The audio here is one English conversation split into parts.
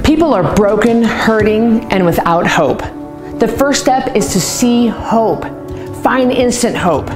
People are broken, hurting, and without hope. The first step is to see hope. Find instant hope.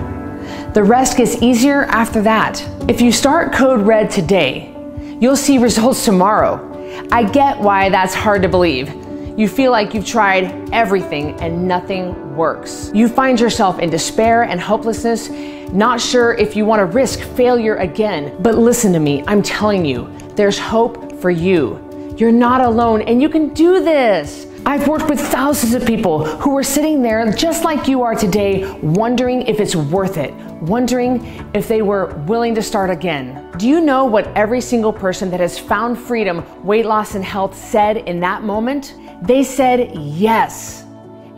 The rest gets easier after that. If you start Code Red today, you'll see results tomorrow. I get why that's hard to believe. You feel like you've tried everything and nothing works. You find yourself in despair and hopelessness, not sure if you want to risk failure again. But listen to me, I'm telling you, there's hope for you. You're not alone and you can do this. I've worked with thousands of people who were sitting there just like you are today, wondering if it's worth it, wondering if they were willing to start again. Do you know what every single person that has found freedom, weight loss, and health said in that moment? They said yes.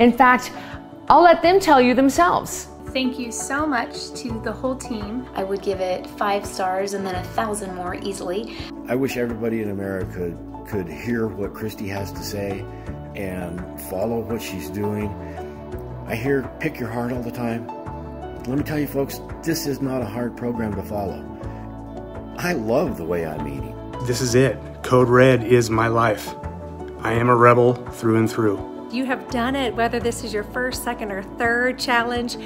In fact, I'll let them tell you themselves. Thank you so much to the whole team. I would give it 5 stars and then 1,000 more easily. I wish everybody in America could hear what Cristy has to say and follow what she's doing. I hear pick your heart all the time. Let me tell you folks, this is not a hard program to follow. I love the way I'm eating. This is it. Code Red is my life. I am a rebel through and through. You have done it, whether this is your first, second, or third challenge.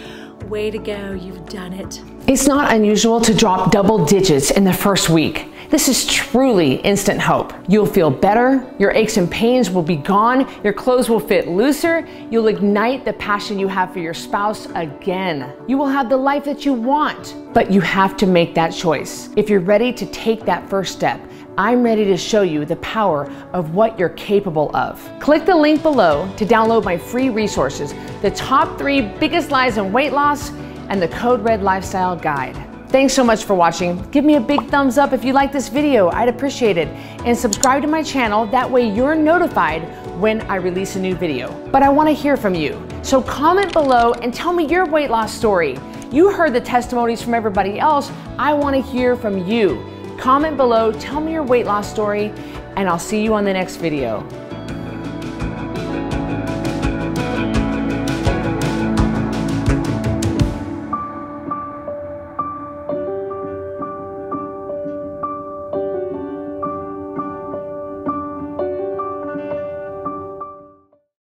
Way to go, you've done it. It's not unusual to drop double digits in the first week. This is truly instant hope. You'll feel better, your aches and pains will be gone, your clothes will fit looser, you'll ignite the passion you have for your spouse again. You will have the life that you want, but you have to make that choice. If you're ready to take that first step, I'm ready to show you the power of what you're capable of. Click the link below to download my free resources, the top 3 biggest lies in weight loss and the Code Red Lifestyle Guide. Thanks so much for watching. Give me a big thumbs up if you like this video, I'd appreciate it. And subscribe to my channel, that way you're notified when I release a new video. But I wanna hear from you. So comment below and tell me your weight loss story. You heard the testimonies from everybody else, I wanna hear from you. Comment below, tell me your weight loss story, and I'll see you on the next video.